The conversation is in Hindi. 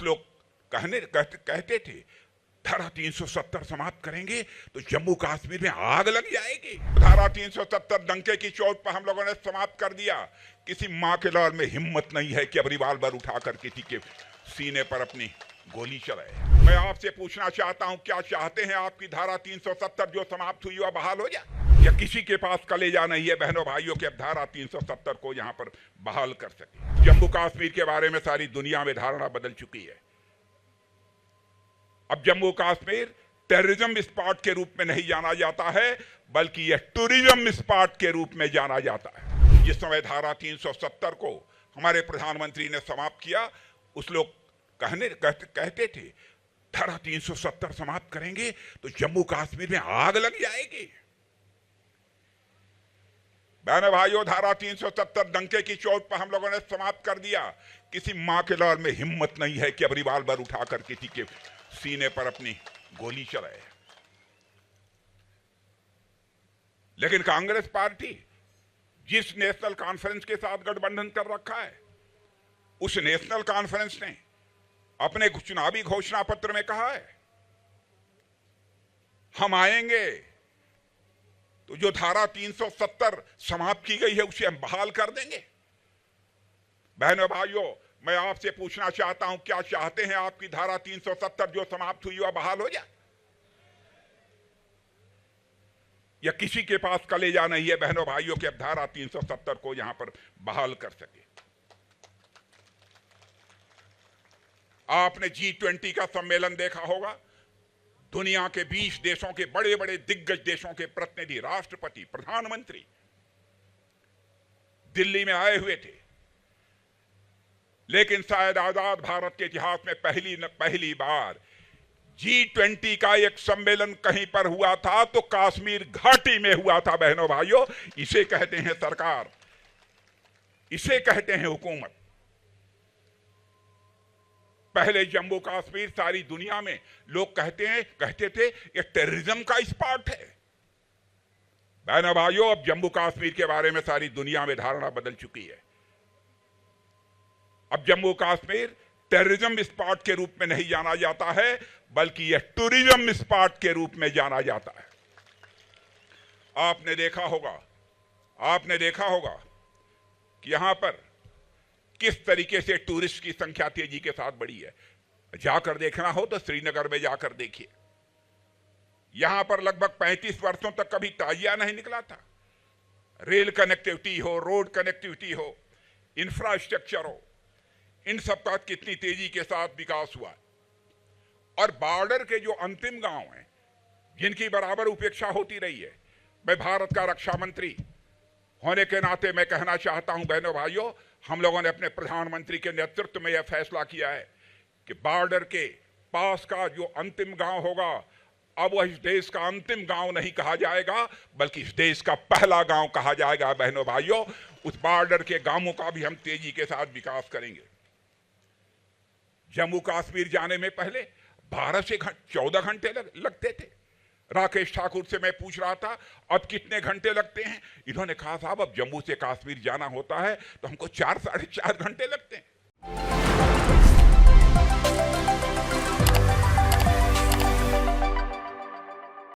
कुछ लोग कहते थे धारा 370 समाप्त करेंगे तो जम्मू कश्मीर में आग लग जाएगी। धारा 370 डंके की चोट पर हम लोगों ने समाप्त कर दिया। किसी मां के लाल में हिम्मत नहीं है कि अब रिवाल्वर उठाकर किसी के सीने पर अपनी गोली चलाए। मैं आपसे पूछना चाहता हूं, क्या चाहते हैं आपकी धारा 370 जो समाप्त हुई वह बहाल हो जाए, या किसी के पास कलेजा नहीं है बहनों भाइयों के अब धारा 370 को यहां पर बहाल कर सके। जम्मू कश्मीर के बारे में सारी दुनिया में धारणा बदल चुकी है। अब जम्मू कश्मीर टेररिज्म स्पॉट के रूप में नहीं जाना जाता है, बल्कि यह टूरिज्म स्पॉट के रूप में जाना जाता है। जिस समय धारा 370 को हमारे प्रधानमंत्री ने समाप्त किया, उस लोग कहते थे धारा 370 समाप्त करेंगे तो जम्मू कश्मीर में आग लग जाएगी। बहनों भाइयों, धारा 370 डंके की चोट पर हम लोगों ने समाप्त कर दिया। किसी मां के लाल में हिम्मत नहीं है कि अब रिवाल्वर उठाकर किसी के सीने पर अपनी गोली चलाए। लेकिन कांग्रेस पार्टी जिस नेशनल कॉन्फ्रेंस के साथ गठबंधन कर रखा है, उस नेशनल कॉन्फ्रेंस ने अपने चुनावी घोषणा पत्र में कहा है हम आएंगे तो जो धारा 370 समाप्त की गई है उसे हम बहाल कर देंगे। बहनों भाइयों, मैं आपसे पूछना चाहता हूं, क्या चाहते हैं आपकी धारा 370 जो समाप्त हुई वह बहाल हो जाए, या किसी के पास कलेजा नहीं है बहनों भाइयों के अब धारा 370 को यहां पर बहाल कर सके। आपने G20 का सम्मेलन देखा होगा। दुनिया के 20 देशों के बड़े बड़े दिग्गज देशों के प्रतिनिधि, राष्ट्रपति, प्रधानमंत्री दिल्ली में आए हुए थे। लेकिन शायद आजाद भारत के इतिहास में पहली बार G20 का एक सम्मेलन कहीं पर हुआ था तो कश्मीर घाटी में हुआ था। बहनों भाइयों, इसे कहते हैं सरकार, इसे कहते हैं हुकूमत। पहले जम्मू कश्मीर सारी दुनिया में लोग कहते थे ये टेररिज्म का स्पॉट है। बहनों भाइयों, अब जम्मू कश्मीर के बारे में सारी दुनिया में धारणा बदल चुकी है। अब जम्मू कश्मीर टेररिज्म स्पॉट के रूप में नहीं जाना जाता है, बल्कि यह टूरिज्म स्पॉट के रूप में जाना जाता है। आपने देखा होगा कि यहां पर किस तरीके से टूरिस्ट की संख्या तेजी के साथ बढ़ी है। जाकर देखना हो तो श्रीनगर में जाकर देखिए। यहां पर लगभग 35 वर्षों तक कभी ताजिया नहीं निकला था। रेल कनेक्टिविटी हो, रोड कनेक्टिविटी हो, इंफ्रास्ट्रक्चर हो, इन सब का कितनी तेजी के साथ विकास हुआ। और बॉर्डर के जो अंतिम गांव हैं, जिनकी बराबर उपेक्षा होती रही है, मैं भारत का रक्षा मंत्री होने के नाते मैं कहना चाहता हूं बहनों भाइयों, हम लोगों ने अपने प्रधानमंत्री के नेतृत्व में यह फैसला किया है कि बॉर्डर के पास का जो अंतिम गांव होगा, अब वह इस देश का अंतिम गांव नहीं कहा जाएगा, बल्कि इस देश का पहला गांव कहा जाएगा। बहनों भाइयों, उस बॉर्डर के गांवों का भी हम तेजी के साथ विकास करेंगे। जम्मू कश्मीर जाने में पहले 12 से 14 घंटे लगते थे। राकेश ठाकुर से मैं पूछ रहा था अब कितने घंटे लगते हैं। इन्होंने कहा साहब अब जम्मू से कश्मीर जाना होता है तो हमको 4 साढ़े 4 घंटे लगते हैं।